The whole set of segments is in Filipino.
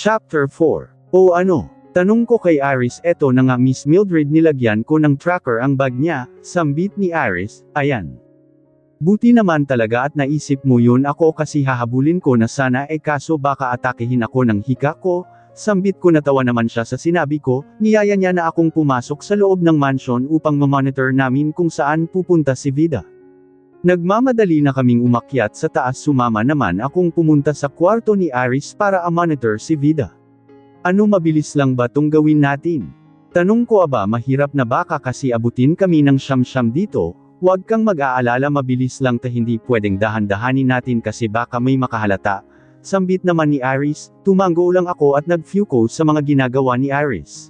Chapter 4. O ano? Tanong ko kay Iris. Eto na nga Miss Mildred, nilagyan ko ng tracker ang bag niya, sambit ni Iris. Ayan. Buti naman talaga at naisip mo yun, ako kasi hahabulin ko na sana kaso baka atakehin ako ng hika ko. Sambit ko. Natawa naman siya sa sinabi ko, niyaya niya na akong pumasok sa loob ng mansion upang mamonitor namin kung saan pupunta si Vida. Nagmamadali na kaming umakyat sa taas, sumama naman akong pumunta sa kwarto ni Iris para monitor si Vida. Ano, mabilis lang ba tong gawin natin? Tanong ko. Aba, mahirap na, baka kasi abutin kami ng siyam-siyam dito. Huwag kang mag-aalala, mabilis lang ta, hindi pwedeng dahan-dahanin natin kasi baka may makahalata. Sambit naman ni Iris. Tumango lang ako at nag-focus sa mga ginagawa ni Iris.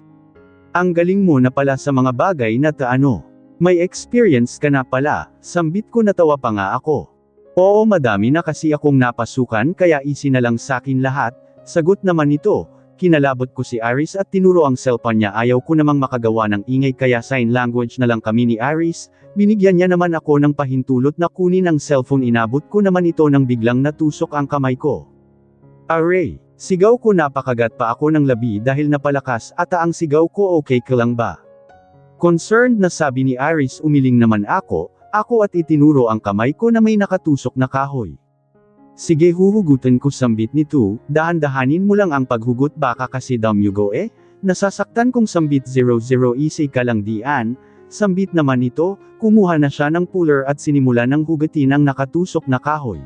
Ang galing mo na pala sa mga bagay na ano. May experience ka na pala, sambit ko. Natawa pa nga ako. Oo, madami na kasi akong napasukan kaya easy na lang sakin lahat, sagot naman nito. Kinalabot ko si Iris at tinuro ang cellphone niya. Ayaw ko namang makagawa ng ingay kaya sign language na lang kami ni Iris. Binigyan niya naman ako ng pahintulot na kunin ang cellphone. Inabot ko naman ito nang biglang natusok ang kamay ko. Aray! Sigaw ko. Napakagat pa ako ng labi dahil napalakas ata ang sigaw ko. Okay ka lang ba? Concerned na sabi ni Iris. Umiling naman ako at itinuro ang kamay ko na may nakatusok na kahoy. Sige, huhugutin ko, sambit nito. Dahan-dahanin mo lang ang paghugot, baka kasi damyugo nasasaktan kong sambit. 00 easy ka lang diyan, sambit naman nito. Kumuha na siya ng puller at sinimula ng hugatin ang nakatusok na kahoy.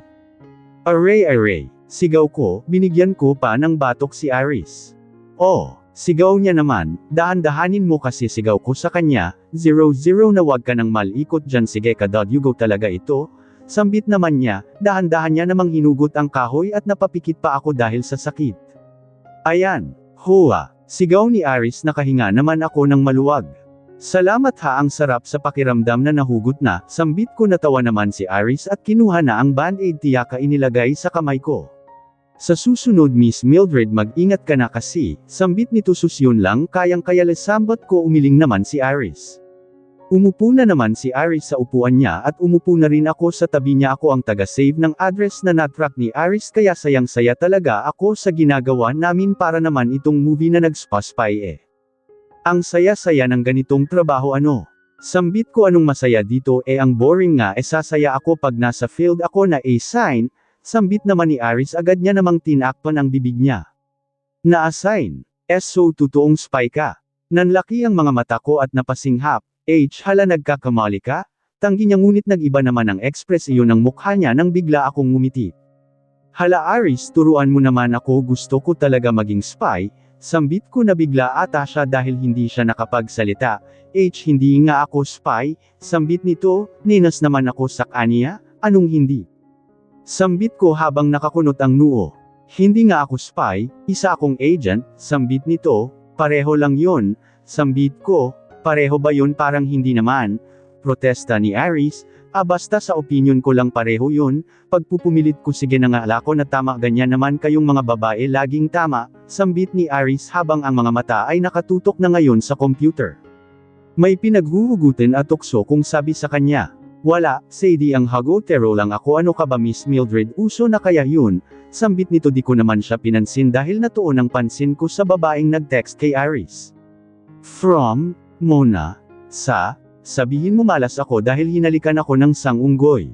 Aray! Sigaw ko. Binigyan ko pa ng batok si Iris. Oh! Sigaw niya naman. Dahan-dahanin mo kasi, sigaw ko sa kanya. 00 na wag ka nang malikot dyan. Sige ka, dadyugo talaga ito. Sambit naman niya. Dahan-dahan niya namang hinugot ang kahoy at napapikit pa ako dahil sa sakit. Ayan. Hoa! Sigaw ni Iris. Nakahinga naman ako ng maluwag. Salamat ha, ang sarap sa pakiramdam na nahugot na, sambit ko. Natawa naman si Iris at kinuha na ang band-aid. Tiyaka inilagay sa kamay ko. Sa susunod Miss Mildred, mag-ingat ka na kasi, sambit nito. Susyon lang, kayang-kaya, sambat ko. Umiling naman si Iris. Umupo na naman si Iris sa upuan niya at umupo na rin ako sa tabi niya. Ako ang taga-save ng address na na-track ni Iris kaya sayang-saya talaga ako sa ginagawa namin, para naman itong movie na nag-spy. Ang saya-saya ng ganitong trabaho, ano? Sambit ko. Anong masaya dito? Ang boring nga. Sasaya ako pag nasa field ako na sign, sambit naman ni Iris. Agad niya namang tinakpan ang bibig niya. Na-assign? So totoong spy ka? Nanlaki ang mga mata ko at napasinghap. Hala, nagkakamali ka? Tanggi niya, ngunit nag-iba naman ang ekspresyon ng mukha niya nang bigla akong ngumiti. Hala Iris, turuan mo naman ako, gusto ko talaga maging spy, sambit ko. Nabigla ata siya dahil hindi siya nakapagsalita. Hindi nga ako spy, sambit nito. Ninas naman ako sa kanya. Anong hindi? Sambit ko habang nakakunot ang noo. Hindi nga ako spy, isa akong agent, sambit nito. Pareho lang yun, sambit ko. Pareho ba yun? Parang hindi naman. Protesta ni Iris. Basta sa opinion ko lang pareho yun. Pagpupumilit ko. Sige na nga, alako na tama, ganyan naman kayong mga babae, laging tama, sambit ni Iris habang ang mga mata ay nakatutok na ngayon sa computer. May pinaghuhugutin at tukso kung sabi sa kanya. Wala, Sadie, ang hagotero lang ako. Ano ka ba Miss Mildred, uso na kaya yun? Sambit nito. Di ko naman siya pinansin dahil natuon ang pansin ko sa babaeng nag-text kay Iris. From Mona, sabihin mo malas ako dahil hinalikan ako ng unggoy.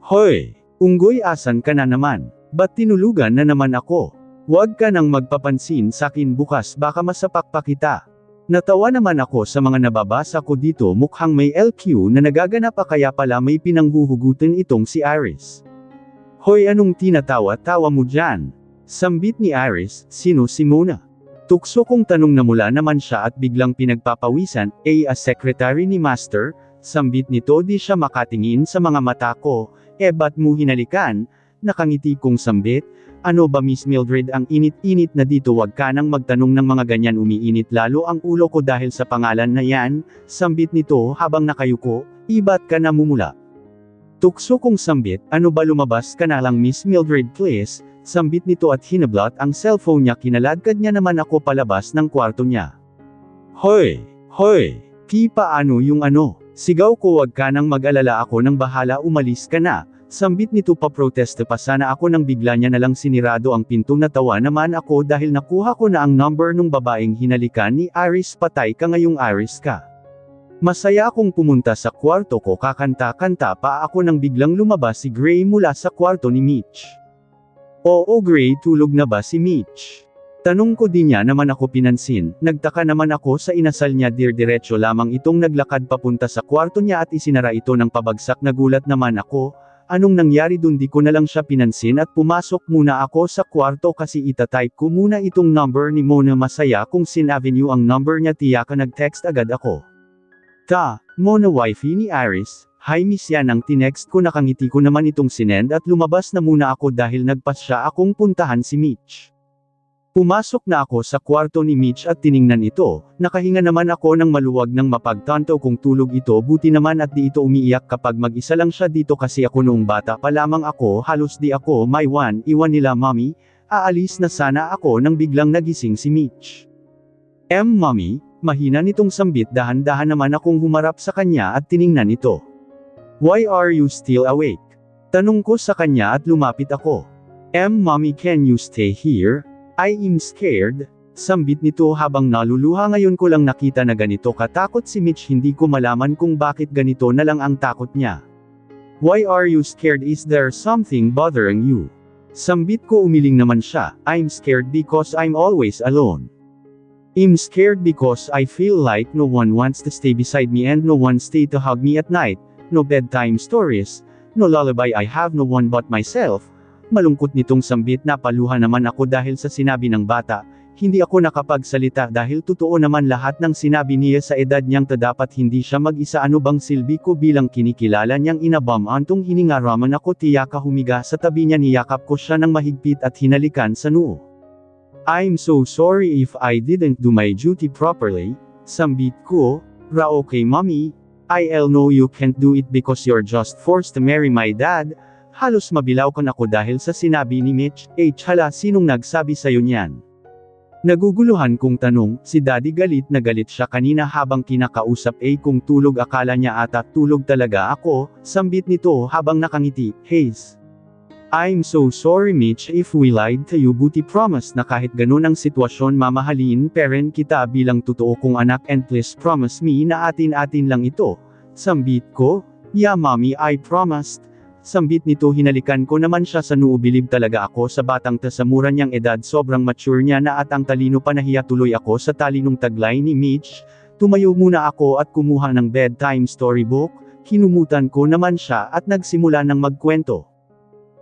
Hoy! Unggoy, asan ka na naman? Ba't tinulugan na naman ako? Huwag ka nang magpapansin sakin bukas, baka masapak pa kita. Natawa naman ako sa mga nababasa ko dito. Mukhang may LQ na nagaganap pa, kaya pala may pinanghuhugutin itong si Iris. Hoy, anong tinatawa-tawa mo dyan? Sambit ni Iris. Sino si Mona? Tukso kong tanong na mula naman siya at biglang pinagpapawisan. A secretary ni Master, sambit nito. Di siya makatingin sa mga mata ko. Ba't mo hinalikan? Nakangiti kong sambit. Ano ba Miss Mildred, ang init-init na dito, wag ka nang magtanong ng mga ganyan, umiinit lalo ang ulo ko dahil sa pangalan na yan, sambit nito habang nakayuko. Ba't ka namumula? Tukso kong sambit. Ano ba, lumabas ka na lang Miss Mildred please, sambit nito at hinablot ang cellphone niya. Kinaladkad niya naman ako palabas ng kwarto niya. Hoy! Paano yung ano? Sigaw ko. Wag ka nang mag-alala, ako nang bahala, umalis ka na, Sambit nito pa-proteste pa sana ako nang bigla niya nalang sinirado ang pinto. Natawa naman ako dahil nakuha ko na ang number nung babaeng hinalikan ni Iris. Patay ka ngayong Iris ka. Masaya akong pumunta sa kwarto ko, kakanta-kanta pa ako nang biglang lumabas si Gray mula sa kwarto ni Mitch. Oo Gray, tulog na ba si Mitch? Tanong ko, di niya naman ako pinansin. Nagtaka naman ako sa inasal niya. Diretso lamang itong naglakad papunta sa kwarto niya at isinara ito ng pabagsak. Nagulat naman ako. Anong nangyari dun? Di ko na lang siya pinansin at pumasok muna ako sa kwarto kasi itatype ko muna itong number ni Mona. Masaya kung Sin Avenue ang number niya. Tiyaka nag-text agad ako. Mona wifey ni Iris. Hi miss, yan ang tinext ko. Nakangiti ko naman itong sinend at lumabas na muna ako dahil nagpasya akong puntahan si Mitch. Pumasok na ako sa kwarto ni Mitch at tiningnan ito. Nakahinga naman ako ng maluwag nang mapagtanto kung tulog ito. Buti naman at di ito umiiyak kapag mag-isa lang siya dito kasi ako noong bata pa lamang ako. Halos di ako iwan nila mommy. Aalis na sana ako nang biglang nagising si Mitch. Mommy, mahina nitong sambit. Dahan-dahan naman akong humarap sa kanya at tiningnan ito. Why are you still awake? Tanong ko sa kanya at lumapit ako. Mommy, can you stay here? I am scared. Sambit nito habang naluluha. Ngayon ko lang nakita na ganito katakot si Mitch. Hindi ko malaman kung bakit ganito na lang ang takot niya. Why are you scared? Is there something bothering you? Sambit ko, umiling naman siya. I'm scared because I'm always alone. I'm scared because I feel like no one wants to stay beside me and no one stay to hug me at night. No bedtime stories. No lullaby. I have no one but myself. Malungkot nitong sambit. Napaluha naman ako dahil sa sinabi ng bata. Hindi ako nakapagsalita dahil totoo naman lahat ng sinabi niya. Sa edad niyang dapat hindi siya mag-isa. Ano bang silbi ko bilang kinikilala niyang ina? Antong hiningaraman ako. Tiyaka humiga sa tabi niya. Niyakap ko siya ng mahigpit at hinalikan sa noo. I'm so sorry if I didn't do my duty properly. Sambit ko. Okay mommy. I'll know you can't do it because you're just forced to marry my dad. Halos mabilaw ko ako dahil sa sinabi ni Mitch. Hala, sinong nagsabi sa'yo niyan? Naguguluhan kong tanong. Si Daddy galit na galit siya kanina habang kinakausap kung tulog. Akala niya ata tulog talaga ako. Sambit nito habang nakangiti. Haze. I'm so sorry Mitch if we lied to you. Buti promise na kahit ganun ang sitwasyon mamahalin parent kita bilang totoo kong anak and please promise me na atin-atin lang ito. Sambit ko. Yeah mommy, I promised. Sambit nito, hinalikan ko naman siya sa noo. Bilib talaga ako sa batang ta. Sa mura niyang edad sobrang mature niya na at ang talino pa. Nahiya tuloy ako sa talinong taglay ni Mitch. Tumayo muna ako at kumuha ng bedtime storybook. Kinumutan ko naman siya at nagsimula ng magkwento.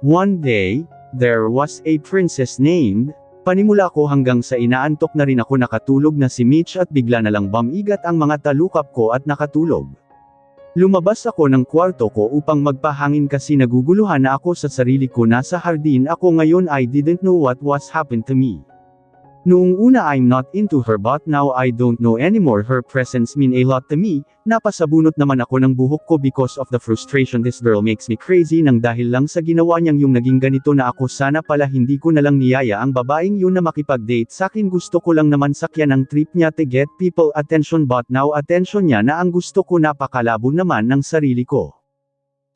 One day, there was a princess named. Panimula ko hanggang sa inaantok na rin ako. Nakatulog na si Mitch at bigla na lang bumigat ang mga talukap ko at nakatulog. Lumabas ako ng kwarto ko upang magpahangin kasi naguguluhan na ako sa sarili ko. Nasa hardin ako ngayon. I didn't know what was happened to me. Noong una I'm not into her but now I don't know anymore. Her presence mean a lot to me. Napasabunot naman ako ng buhok ko because of the frustration. This girl makes me crazy nang dahil lang sa ginawa niyang yung naging ganito na ako. Sana pala hindi ko na lang niyaya ang babaeng yun na makipag-date sakin. Gusto ko lang naman sakyan ang trip niya to get people attention but now attention niya na ang gusto ko. Napakalabo naman ng sarili ko.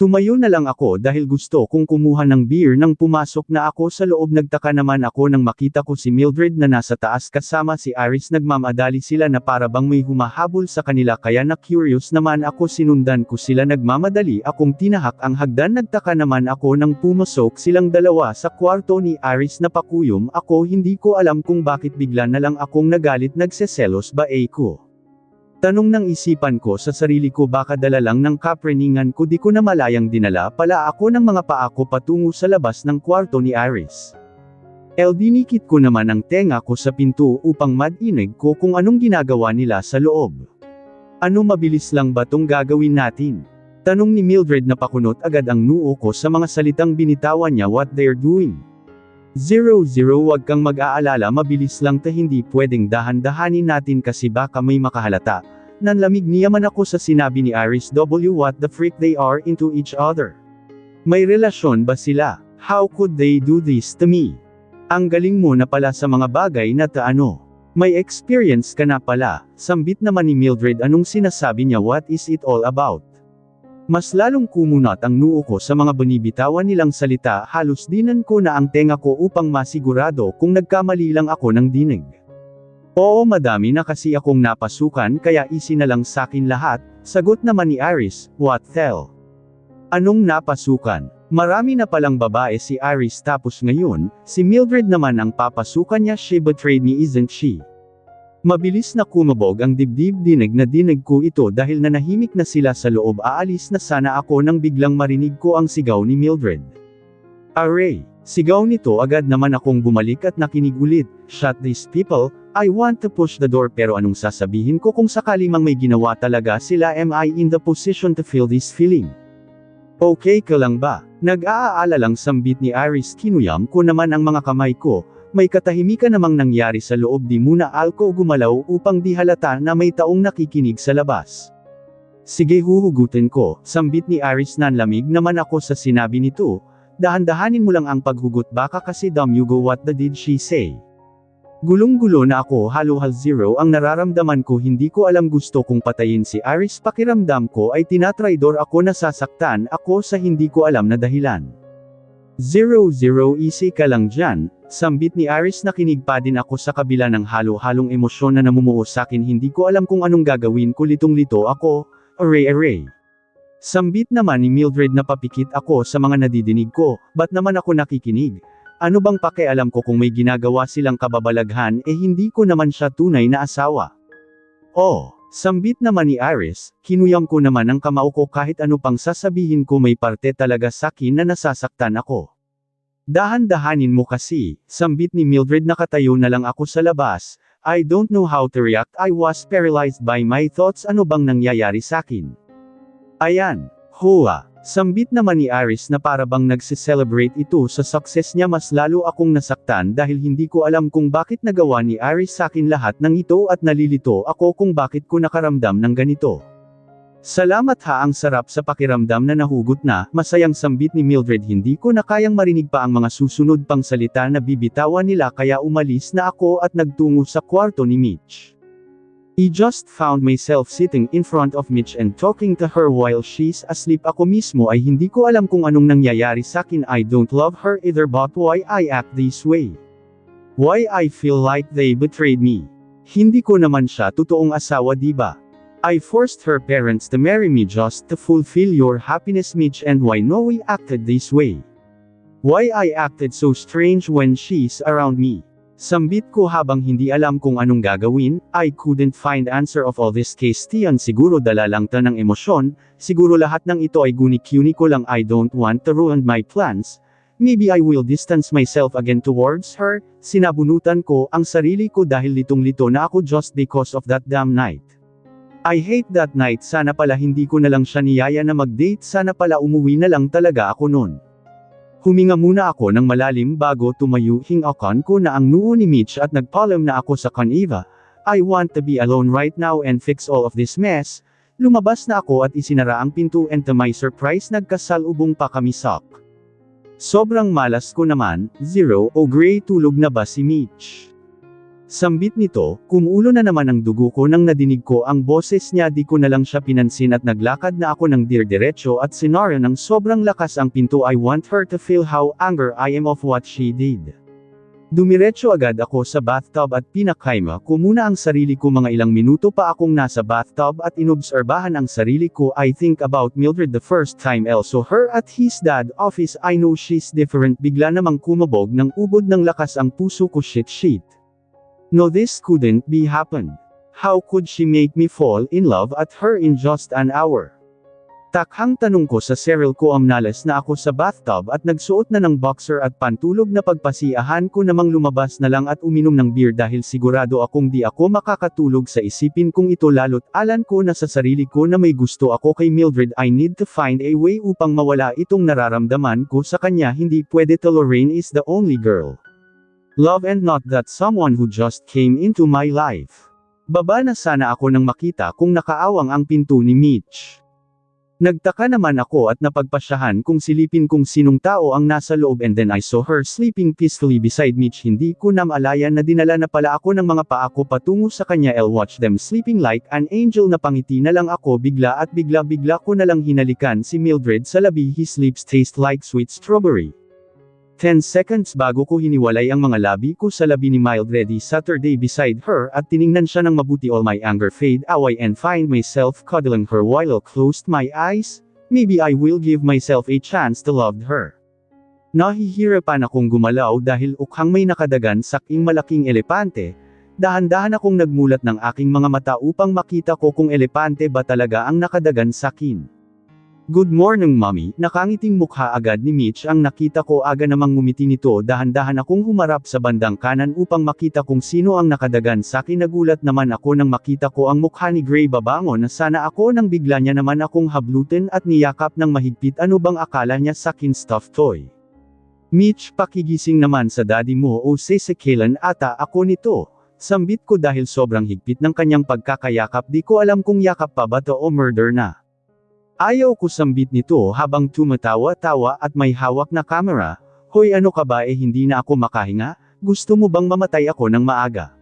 Tumayo na lang ako dahil gusto kong kumuha ng beer. Nang pumasok na ako sa loob, nagtaka naman ako nang makita ko si Mildred na nasa taas kasama si Iris. Nagmamadali sila na para bang may humahabol sa kanila kaya na curious naman ako. Sinundan ko sila. Nagmamadali akong tinahak ang hagdan. Nagtaka naman ako nang pumasok silang dalawa sa kwarto ni Iris. Napakuyom ako. Hindi ko alam kung bakit bigla na lang akong nagalit. Nagseselos ba ko? Tanong ng isipan ko sa sarili ko, baka dala lang ng kapreningan ko. Di ko na malayang dinala pala ako ng mga paa ko patungo sa labas ng kwarto ni Iris. Dinikit ko naman ang tenga ko sa pinto upang madinig ko kung anong ginagawa nila sa loob. Ano, mabilis lang ba tong gagawin natin? Tanong ni Mildred. Napakunot agad ang noo ko sa mga salitang binitawan niya. What they're doing? 00, wag kang mag-aalala, mabilis lang ta. Hindi pwedeng dahan-dahanin natin kasi baka may makahalata. Nanlamig niyaman ako sa sinabi ni Iris. What the freak, they are into each other. May relasyon ba sila? How could they do this to me? Ang galing mo na pala sa mga bagay na taano. May experience ka na pala. Sambit naman ni Mildred. Anong sinasabi niya? What is it all about? Mas lalong kumunat ang noo ko sa mga binibitawan nilang salita, halos dinan ko na ang tenga ko upang masigurado kung nagkamali lang ako ng dinig. Oo, madami na kasi akong napasukan kaya easy na lang sakin lahat, sagot naman ni Iris. What the hell? Anong napasukan? Marami na palang babae si Iris tapos ngayon, si Mildred naman ang papasukan niya. She betrayed me, isn't she? Mabilis na kumabog ang dibdib, dinig na dinig ko ito dahil nanahimik na sila sa loob. Aalis na sana ako nang biglang marinig ko ang sigaw ni Mildred. Aray! Sigaw nito, agad naman akong bumalik at nakinig ulit. Shut these people, I want to push the door, pero anong sasabihin ko kung sakali mang may ginawa talaga sila? Am I in the position to feel this feeling? Okay ka lang ba? Nag-aalala lang sambit ni Iris. Kinuyam ko naman ang mga kamay ko. May katahimikan namang nangyari sa loob, di muna ako gumalaw upang di halata na may taong nakikinig sa labas. Sige, huhugutin ko, sambit ni Iris. Nanlamig naman ako sa sinabi nito. Dahan-dahanin mo lang ang paghugot, baka kasi dumb you go. What did she say? Gulong-gulo na ako, halo-hal zero ang nararamdaman ko. Hindi ko alam, gusto kong patayin si Iris. Pakiramdam ko ay tinatraidor ako, nasasaktan ako sa hindi ko alam na dahilan. 00 easy ka lang dyan, sambit ni Iris. Nakinig pa din ako sa kabila ng halo-halong emosyon na namumuo sakin. Hindi ko alam kung anong gagawin ko, litong-lito ako. Aray. Sambit naman ni Mildred. Napapikit ako sa mga nadidinig ko. Ba't naman ako nakikinig? Ano bang pakialam ko kung may ginagawa silang kababalaghan, hindi ko naman siya tunay na asawa. Oh, sambit naman ni Iris. Kinuyam ko naman ang kamao ko. Kahit ano pang sasabihin ko, may parte talaga sakin na nasasaktan ako. Dahan-dahanin mo kasi, sambit ni Mildred. Nakatayo na lang ako sa labas. I don't know how to react. I was paralyzed by my thoughts. Ano bang nangyayari sakin? Ayan, hua. Sambit naman ni Iris na para bang nagse-celebrate ito sa success niya. Mas lalo akong nasaktan dahil hindi ko alam kung bakit nagawa ni Iris sakin lahat ng ito at nalilito ako kung bakit ko nakaramdam ng ganito. Salamat ha, ang sarap sa pakiramdam na nahugot na, masayang sambit ni Mildred. Hindi ko na kayang marinig pa ang mga susunod pang salita na bibitawan nila kaya umalis na ako at nagtungo sa kwarto ni Mitch. I just found myself sitting in front of Mitch and talking to her while she's asleep. Ako mismo ay hindi ko alam kung anong nangyayari sakin. I don't love her either, but why I act this way? Why I feel like they betrayed me? Hindi ko naman siya totoong asawa, diba? I forced her parents to marry me just to fulfill your happiness, Mitch, and why no we acted this way? Why I acted so strange when she's around me? Sambit ko habang hindi alam kung anong gagawin. I couldn't find answer of all this case. Tiyan, siguro dala lang ta ng emosyon, siguro lahat ng ito ay guni-kuni ko lang. I don't want to ruin my plans. Maybe I will distance myself again towards her. Sinabunutan ko ang sarili ko dahil litong-lito na ako just because of that damn night. I hate that night. Sana pala hindi ko na lang siya niyaya na mag-date. Sana pala umuwi na lang talaga ako nun. Huminga muna ako ng malalim bago tumayo. Hingakan ko na ang noo ni Mitch at nagpaalam na ako sa kaniva. I want to be alone right now and fix all of this mess. Lumabas na ako at isinara ang pinto, and to my surprise nagkasalubong pa kami sak. Sobrang malas ko naman. 0 o gray, tulog na ba si Mitch? Sambit nito, kumuulo na naman ang dugo ko nang nadinig ko ang boses niya. Di ko na lang siya pinansin at naglakad na ako ng diretso at sinara ng sobrang lakas ang pinto. I want her to feel how angry I am of what she did. Dumiretso agad ako sa bathtub at pinakaima ko muna ang sarili ko. Mga ilang minuto pa akong nasa bathtub at inobserbahan ang sarili ko. I think about Mildred the first time, also her at his dad office. I know she's different. Bigla namang kumabog ng ubod ng lakas ang puso ko. Shit. No, this couldn't be happened. How could she make me fall in love at her in just an hour? Takhang tanong ko sa sarili ko. Amnalas na ako sa bathtub at nagsuot na ng boxer at pantulog. Na pagpasiyahan ko namang lumabas na lang at uminom ng beer dahil sigurado akong di ako makakatulog sa isipin kong ito. Lalo't alam ko na sa sarili ko na may gusto ako kay Mildred. I need to find a way upang mawala itong nararamdaman ko sa kanya. Hindi pwede to. Lorraine is the only girl love and not that someone who just came into my life. Baba na sana ako nang makita kung nakaawang ang pinto ni Mitch. Nagtaka naman ako at napagpasyahan kung silipin kung sinong tao ang nasa loob and then I saw her sleeping peacefully beside Mitch. Hindi ko na maalayan na dinala na pala ako ng mga paa ko patungo sa kanya. I'll watch them sleeping like an angel. Napangiti na lang ako bigla at bigla ko na lang hinalikan si Mildred sa labi. His lips taste like sweet strawberry. 10 seconds bago ko hiniwalay ang mga labi ko sa labi ni Mildred Saturday beside her at tiningnan siya ng mabuti. All my anger fade away and find myself cuddling her while I closed my eyes. Maybe I will give myself a chance to love her. Nahihirapan akong gumalaw dahil ukhang may nakadagan saking malaking elepante. Dahan-dahan akong nagmulat ng aking mga mata upang makita ko kung elepante ba talaga ang nakadagan sakin. Good morning mommy, nakangiting mukha agad ni Mitch ang nakita ko. Aga namang ngumiti nito. Dahan-dahan akong humarap sa bandang kanan upang makita kung sino ang nakadagan sakin. Nagulat naman ako nang makita ko ang mukha ni Gray. Babangon na sana ako nang bigla niya naman akong hablutin at niyakap ng mahigpit. Ano bang akala niya sakin? Stuffed toy. Mitch, pakigising naman sa daddy mo o sesekelan ata ako nito. Sambit ko dahil sobrang higpit ng kanyang pagkakayakap. Di ko alam kung yakap pa ba to o murder na. Ayaw ko sambit nito habang tumatawa-tawa at may hawak na camera. Hoy, ano ka ba, hindi na ako makahinga? Gusto mo bang mamatay ako ng maaga?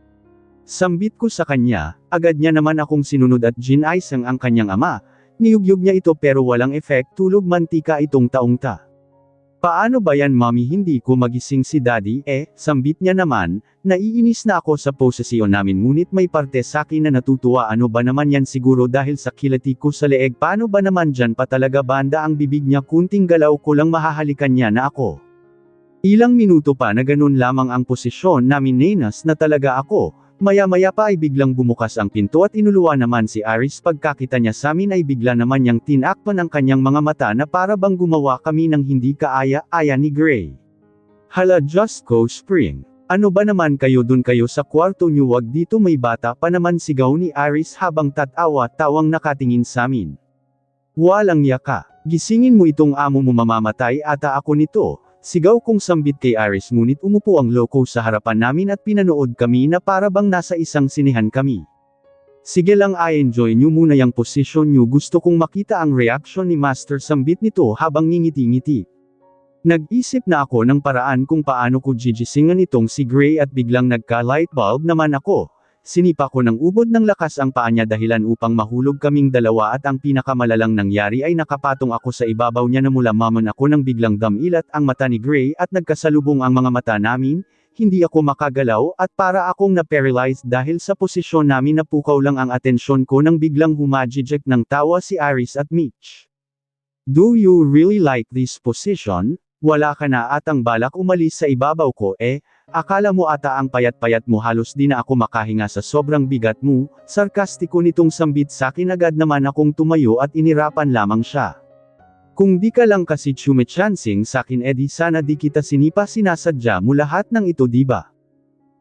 Sambit ko sa kanya, agad niya naman akong sinunod at ginaisang ang kanyang ama. Niyugyug niya ito pero walang effect. Tulog mantika itong taong ta. Paano ba yan mommy, hindi ko magising si daddy? Sambit niya naman, naiinis na ako sa posesyon namin ngunit may parte sa akin na natutuwa. Ano ba naman yan, siguro dahil sa kilati ko sa leeg. Paano ba naman dyan pa talaga banda ang bibig niya, kunting galaw ko lang mahahalikan niya na ako. Ilang minuto pa na ganun lamang ang posisyon namin, nenas na talaga ako. Maya-maya pa ay biglang bumukas ang pinto at inuluwa naman si Iris. Pagkakita niya sa amin ay bigla naman niyang tinakpan ang kanyang mga mata na para bang gumawa kami ng hindi kaaya-aya ni Gray. Hala, just go spring. Ano ba naman kayo, dun kayo sa kwarto niyo, wag dito, may bata pa naman, sigaw ni Iris habang tatawa-tawang nakatingin sa amin. Walang yaka. Gisingin mo itong amo mo, mamamatay ata ako nito. Sigaw kong sambit kay Iris, ngunit umupo ang loko sa harapan namin at pinanood kami na para bang nasa isang sinihan kami. Sige lang, i-enjoy nyo muna yung posisyon nyo, gusto kong makita ang reaksyon ni Master, sambit nito habang ngingiti-ngiti. Nag-isip na ako ng paraan kung paano ko gigisingan itong si Gray at biglang nagka-lightbulb naman ako. Sinipa ko ng ubod ng lakas ang paa niya dahilan upang mahulog kaming dalawa at ang pinakamalalang nangyari ay nakapatong ako sa ibabaw niya. Namulaman ako ng biglang damilat ang mata ni Gray at nagkasalubong ang mga mata namin. Hindi ako makagalaw at para akong na-paralyzed dahil sa posisyon namin. Napukaw lang ang atensyon ko nang biglang humajijek ng tawa si Iris at Mitch. Do you really like this position? Wala ka na atang balak umalis sa ibabaw ko? Akala mo ata ang payat-payat mo, halos di na ako makahinga sa sobrang bigat mo. Sarkastiko nitong sambit sakin. Agad naman akong tumayo at inirapan lamang siya. Kung di ka lang kasi chumechancing sakin, di sana di kita sinipa. Sinasadya mo lahat ng ito, diba?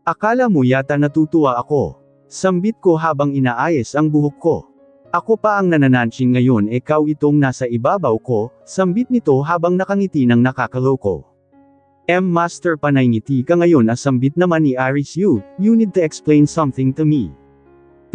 Akala mo yata natutuwa ako? Sambit ko habang inaayos ang buhok ko. Ako pa ang nanananching ngayon, ikaw itong nasa ibabaw ko. Sambit nito habang nakangiti ng nakakaloko. Master, panay ngiti ka ngayon, asambit naman ni Iris. You need to explain something to me.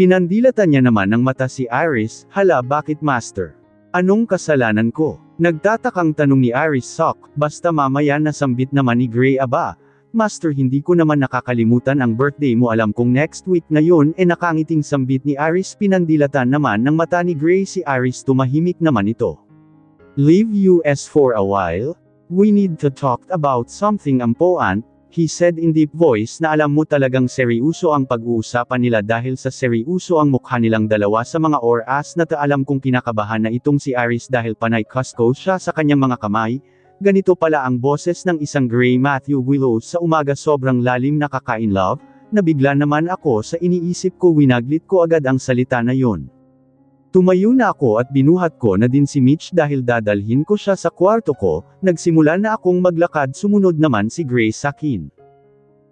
Pinandilatan niya naman ng mata si Iris. Hala, bakit master? Anong kasalanan ko? Nagtatakang tanong ni Iris. Sok, basta mamaya, nasambit naman ni Gray. Aba, master, hindi ko naman nakakalimutan ang birthday mo, alam kong next week na yun. Nakangiting sambit ni Iris. Pinandilatan naman ng mata ni Gray si Iris. Tumahimik naman ito. Leave us for a while? We need to talk about something important, he said in deep voice na alam mo talagang seryoso ang pag-uusapan nila dahil sa seryoso ang mukha nilang dalawa sa mga oras na alam kong kinakabahan na itong si Iris dahil panay Costco siya sa kanyang mga kamay. Ganito pala ang boses ng isang Gray Matthew Willows sa umaga, sobrang lalim, nakaka-in love. Nabigla naman ako sa iniisip ko, winaglit ko agad ang salita na yon. Tumayo na ako at binuhat ko na din si Mitch dahil dadalhin ko siya sa kwarto ko. Nagsimula na akong maglakad, sumunod naman si Gray sakin.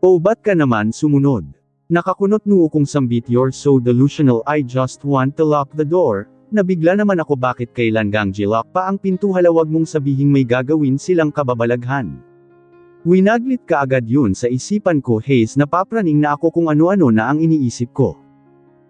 Oh, ba't ka naman sumunod? Nakakunot noo kong sambit, you're so delusional, I just want to lock the door. Nabigla naman ako, bakit kailan gang lock pa ang pinto? Hala, wag mong sabihing may gagawin silang kababalaghan. Winaglit ka agad yun sa isipan ko, Hayes, napapraning na ako kung ano-ano na ang iniisip ko.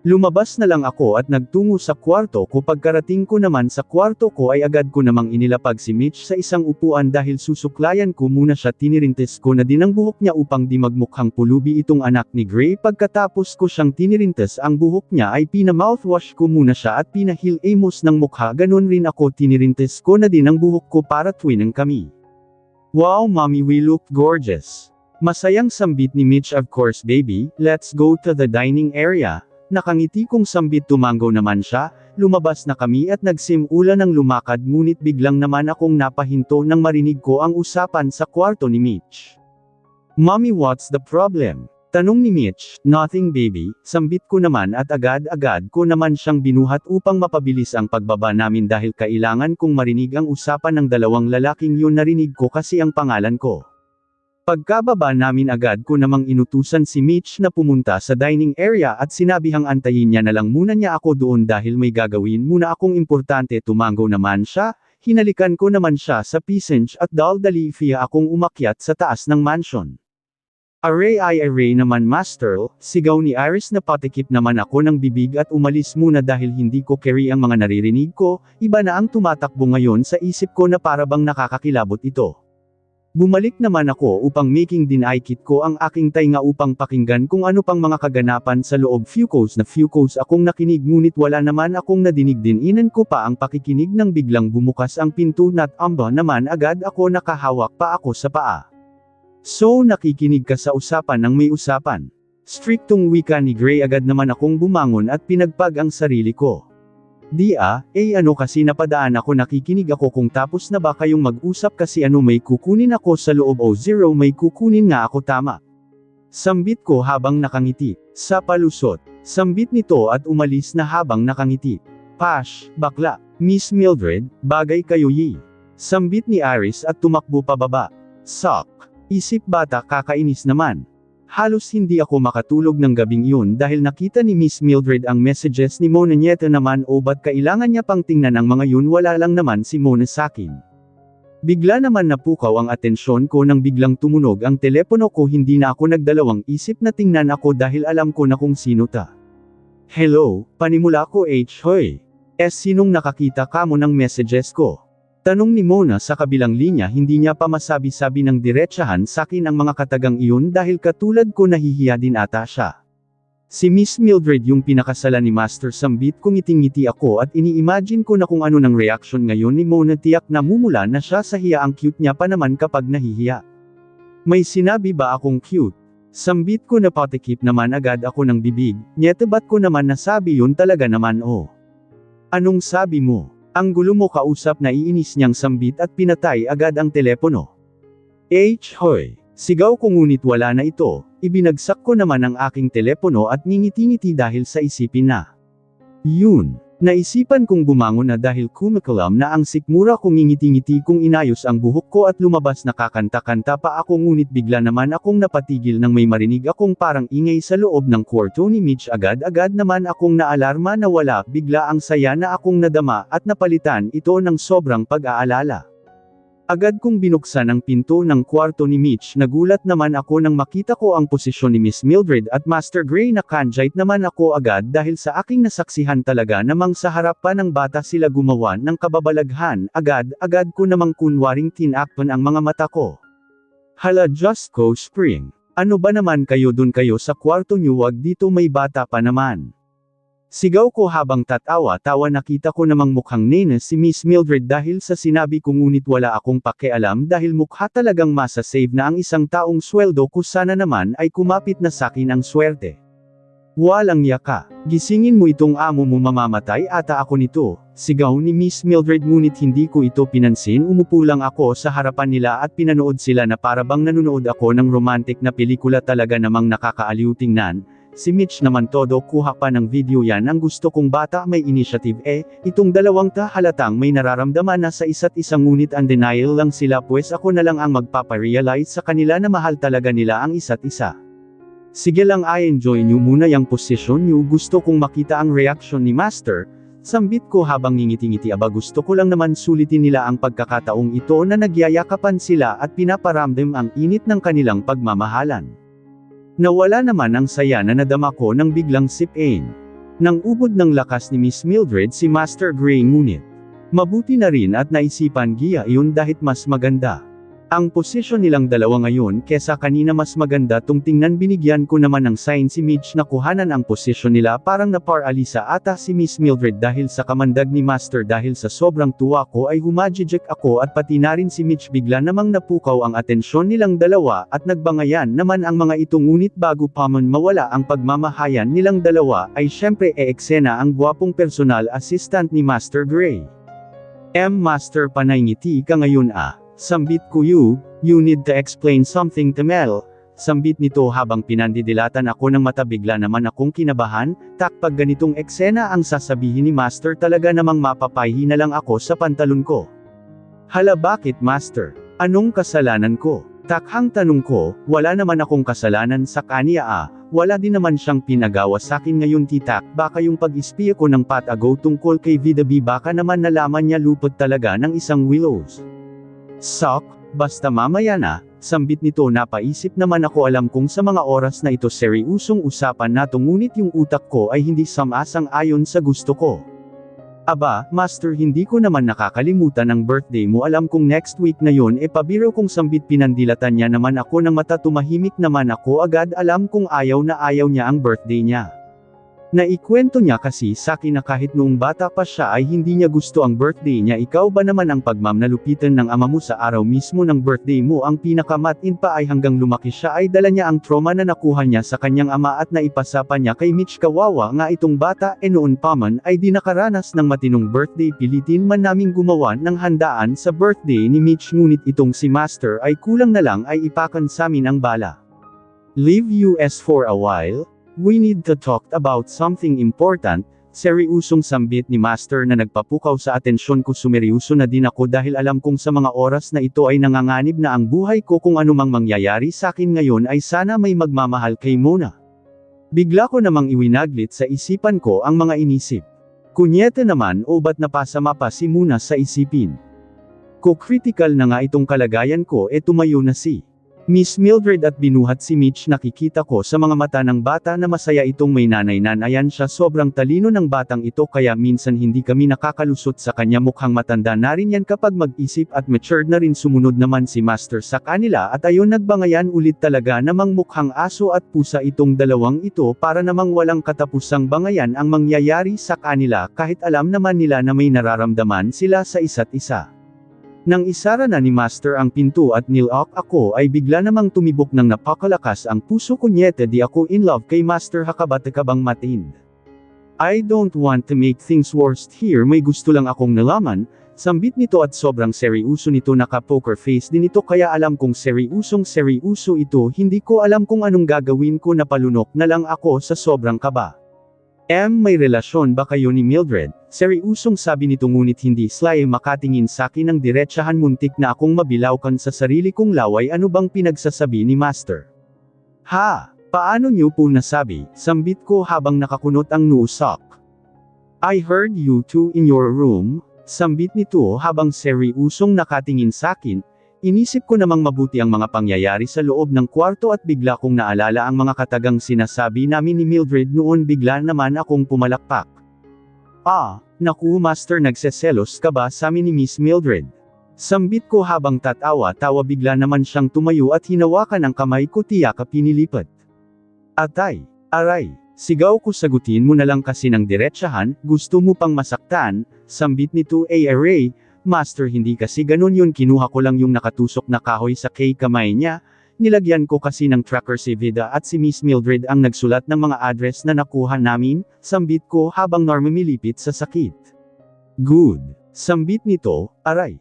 Lumabas na lang ako at nagtungo sa kwarto ko. Pagkarating ko naman sa kwarto ko ay agad ko namang inilapag si Mitch sa isang upuan dahil susuklayan ko muna siya. Tinirintes ko na din ang buhok niya upang di magmukhang pulubi itong anak ni Gray. Pagkatapos ko siyang tinirintes ang buhok niya ay pina-mouthwash ko muna siya at pinahilamos ng mukha. Ganon rin ako tinirintes ko na din ang buhok ko para twinning kami. Wow mommy, we look gorgeous. Masayang sambit ni Mitch. Of course baby, let's go to the dining area. Nakangiti kong sambit. Tumango naman siya. Lumabas na kami at nagsimula ng lumakad ngunit biglang naman akong napahinto nang marinig ko ang usapan sa kwarto ni Mitch. Mommy, what's the problem? Tanong ni Mitch. Nothing baby, sambit ko naman at agad-agad ko naman siyang binuhat upang mapabilis ang pagbaba namin dahil kailangan kong marinig ang usapan ng dalawang lalaking yun. Narinig ko kasi ang pangalan ko. Pagkababa namin agad ko namang inutusan si Mitch na pumunta sa dining area at sinabihang antayin niya na lang muna niya ako doon dahil may gagawin muna akong importante. Tumango naman siya, hinalikan ko naman siya sa pisngi at daldali fiya akong umakyat sa taas ng mansion. Aray naman master, sigaw ni Iris. Napatikip naman ako ng bibig at umalis muna dahil hindi ko carry ang mga naririnig ko. Iba na ang tumatakbo ngayon sa isip ko na parabang nakakakilabot ito. Bumalik naman ako upang making dinaikit ko ang aking tainga upang pakinggan kung ano pang mga kaganapan sa loob. Few calls akong nakinig ngunit wala naman akong nadinig. Dininan ko pa ang pakikinig nang biglang bumukas ang pinto at naman agad ako. Nakahawak pa ako sa paa. So nakikinig ka sa usapan ng may usapan? Striktong wika ni Gray. Agad naman akong bumangon at pinagpag ang sarili ko. Ano kasi napadaan ako. Nakikinig ako. Kung tapos na ba kayong mag-usap kasi may kukunin ako sa loob o zero may kukunin nga ako tama. Sambit ko habang nakangiti. Sa palusot. Sambit nito at umalis na habang nakangiti. Pash, bakla. Miss Mildred, bagay kayo yi. Sambit ni Iris at tumakbo pababa. Sok. Isip bata, kakainis naman. Halos hindi ako makatulog ng gabing yun dahil nakita ni Miss Mildred ang messages ni Mona. Nyeta naman ba't kailangan niya pang tingnan ang mga yun? Wala lang naman si Mona sakin. Bigla naman napukaw ang atensyon ko nang biglang tumunog ang telepono ko. Hindi na ako nagdalawang isip na tingnan ako dahil alam ko na kung sino ta. Hello, panimula ko hoy. Sinong nakakita ka mo ng messages ko? Tanong ni Mona sa kabilang linya. Hindi niya pa masabi-sabi ng diretsahan sakin ang mga katagang iyon dahil katulad ko nahihiya din ata siya. Si Miss Mildred yung pinakasalan ni Master. Sambit ko. Ngiting-ngiti ako at ini-imagine ko na kung ano ng reaction ngayon ni Mona. Tiyak na mumula na siya sa hiya. Ang cute niya pa naman kapag nahihiya. May sinabi ba akong cute? Sambit ko. Napatikip naman agad ako ng bibig. Nyete ba't ko naman nasabi yun talaga naman Anong sabi mo? Ang gulo mo kausap. Naiinis niyang sambit at pinatay agad ang telepono. Hoy! Sigaw ko ngunit wala na ito. Ibinagsak ko naman ang aking telepono at ngingiti-ngiti dahil sa isipin na. Yun. Naisipan kong bumangon na dahil kumakalam na ang sikmura ko. Ngingiti-ngiti kong inayos ang buhok ko at lumabas. Nakakanta-kanta pa ako ngunit bigla naman akong napatigil nang may marinig akong parang ingay sa loob ng kwarto ni Mitch. Agad-agad naman akong naalarma na wala. Bigla ang saya na akong nadama at napalitan ito ng sobrang pag-aalala. Agad kong binuksan ang pinto ng kwarto ni Mitch. Nagulat naman ako nang makita ko ang posisyon ni Miss Mildred at Master Gray. Nakanjite naman ako agad dahil sa aking nasaksihan talaga namang sa harap pa ng bata sila gumawa ng kababalaghan. Agad ko namang kunwaring tinakpan ang mga mata ko. Hala just ko spring. Ano ba naman kayo dun kayo sa kwarto niyo? Wag dito, may bata pa naman. Sigaw ko habang tatawa-tawa. Nakita ko namang mukhang nena si Miss Mildred dahil sa sinabi ko ngunit wala akong pakialam dahil mukha talagang masasave na ang isang taong sweldo ko. Sana naman ay kumapit na sakin ang swerte. Walang yaka. Gisingin mo itong amo mo, mamamatay ata ako nito. Sigaw ni Miss Mildred ngunit hindi ko ito pinansin. Umupo lang ako sa harapan nila at pinanood sila na parabang nanonood ako ng romantic na pelikula. Talaga namang nakakaaliw tingnan. Si Mitch naman todo kuha pa ng video. Yan ang gusto kong bata, may initiative. Itong dalawang halatang may nararamdaman na sa isa't isa ngunit undenial lang sila. Pues ako na lang ang magpaparealize sa kanila na mahal talaga nila ang isa't isa. Sige lang, enjoy nyo muna yung posisyon nyo. Gusto kong makita ang reaction ni Master. Sambit ko habang ngingiti-ngiti. Aba, gusto ko lang naman sulitin nila ang pagkakataong ito na nagyayakapan sila at pinaparamdam ang init ng kanilang pagmamahalan. Nawala naman ang saya na nadama ko nang biglang sipin. Nang ubod ng lakas ni Miss Mildred si Master Gray ngunit. Mabuti na rin at naisipan Gia iyon dahil mas maganda. Ang posisyon nilang dalawa ngayon kesa kanina mas maganda tung tingnan binigyan ko naman ng sign si Mitch na kuhanan ang posisyon nila parang naparalisa ata si Miss Mildred dahil sa kamandag ni Master dahil sa sobrang tuwa ko ay humajijek ako at pati na rin si Mitch bigla namang napukaw ang atensyon nilang dalawa at nagbangayan naman ang mga ito ngunit bago pa man mawala ang pagmamahayan nilang dalawa ay syempre eksena ang gwapong personal assistant ni Master Gray. Master panay ngiti ka ngayon ah. Sambit ko you need to explain something to Mel. Sambit nito habang pinandidilatan ako ng mata bigla naman akong kinabahan, pag ganitong eksena ang sasabihin ni Master talaga namang mapapaihi na lang ako sa pantalon ko. Hala bakit Master? Anong kasalanan ko? Takhang tanong ko, wala naman akong kasalanan sa kanya ah, wala din naman siyang pinagawa sakin ngayon titak baka yung pag-ispiya ko ng patago tungkol kay Vida B baka naman nalaman niya lupot talaga ng isang Willows. Sok, basta mamaya na, sambit nito napaisip naman ako alam kong sa mga oras na ito seryosong usapan nato ngunit yung utak ko ay hindi sumasang-ayon sa gusto ko. Aba, Master hindi ko naman nakakalimutan ang birthday mo alam kong next week na yon pabiro kong sambit pinandilatan niya naman ako ng mata tumahimik naman ako agad alam kong ayaw na ayaw niya ang birthday niya. Naikwento niya kasi sa akin na kahit noong bata pa siya ay hindi niya gusto ang birthday niya ikaw ba naman ang pagmamnalupitan ng ama mo sa araw mismo ng birthday mo ang pinakamatin pa ay hanggang lumaki siya ay dala niya ang trauma na nakuha niya sa kanyang ama at naipasa pa niya kay Mitch kawawa nga itong bata noon pa man ay di nakaranas ng matinong birthday pilitin man naming gumawa ng handaan sa birthday ni Mitch ngunit itong si Master ay kulang na lang ay ipakan samin ang bala. Leave US for a while. We need to talk about something important, seryosong sambit ni Master na nagpapukaw sa atensyon ko sumeryoso na din ako dahil alam kong sa mga oras na ito ay nanganganib na ang buhay ko kung anumang mangyayari sa akin ngayon ay sana may magmamahal kay Mona. Bigla ko namang iwinaglit sa isipan ko ang mga inisip. Kunyete naman o ba't napasama pa si Mona sa isipin. Ko-critical na nga itong kalagayan ko tumayo na si Miss Mildred at binuhat si Mitch nakikita ko sa mga mata ng bata na masaya itong may nanay-nanayan siya sobrang talino ng batang ito kaya minsan hindi kami nakakalusot sa kanya mukhang matanda na rin yan kapag mag-isip at matured na rin sumunod naman si Master sa kanila at ayon nagbangayan ulit talaga namang mukhang aso at pusa itong dalawang ito para namang walang katapusang bangayan ang mangyayari sa kanila kahit alam naman nila na may nararamdaman sila sa isa't isa. Nang isara na ni Master ang pinto at nilok ako ay bigla namang tumibok ng napakalakas ang puso ko nyete di ako in love kay Master hakabatakabang matind. I don't want to make things worse here may gusto lang akong nalaman, sambit nito at sobrang seryoso nito naka-poker face din ito kaya alam kong seryoso ito hindi ko alam kung anong gagawin ko napalunok na lang ako sa sobrang kaba. May relasyon ba kayo ni Mildred? Seryosong sabi nito ngunit hindi sly makatingin sa akin ng diretsahan muntik na akong mabilawkan sa sarili kong laway ano bang pinagsasabi ni Master? Ha? Paano niyo po nasabi? Sambit ko habang nakakunot ang nusok. I heard you two in your room, sambit nito habang seryosong nakatingin sa akin. Inisip ko namang mabuti ang mga pangyayari sa loob ng kwarto at bigla kong naalala ang mga katagang sinasabi namin ni Mildred noon bigla naman akong pumalakpak. Naku Master nagseselos ka ba sa amin ni Miss Mildred? Sambit ko habang tatawa-tawa bigla naman siyang tumayo at hinawakan ang kamay ko tiyak pinilipat. Aray, sigaw ko sagutin mo na lang kasi ng diretsahan, gusto mo pang masaktan, sambit nito aray. Master hindi kasi ganun yun kinuha ko lang yung nakatusok na kahoy sa kamay niya, nilagyan ko kasi ng tracker si Vida at si Miss Mildred ang nagsulat ng mga address na nakuha namin, sambit ko habang milipit sa sakit. Good. Sambit nito, aray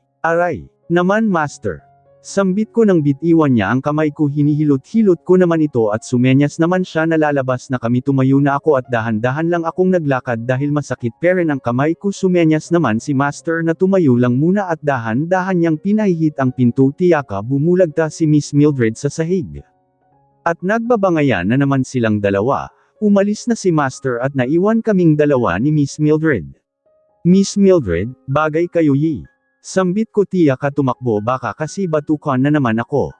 naman Master. Sambit ko nang bitiwan niya ang kamay ko hinihilot-hilot ko naman ito at sumenyas naman siya nalalabas na kami tumayo na ako at dahan-dahan lang akong naglakad dahil masakit pero ang kamay ko sumenyas naman si Master na tumayo lang muna at dahan-dahan niyang pinahihit ang pinto tiyaka bumulagta si Miss Mildred sa sahig. At nagbabangayan na naman silang dalawa, umalis na si Master at naiwan kaming dalawa ni Miss Mildred. Miss Mildred, bagay kayo yi. Sambit ko tiyaka tumakbo baka kasi batukan na naman ako.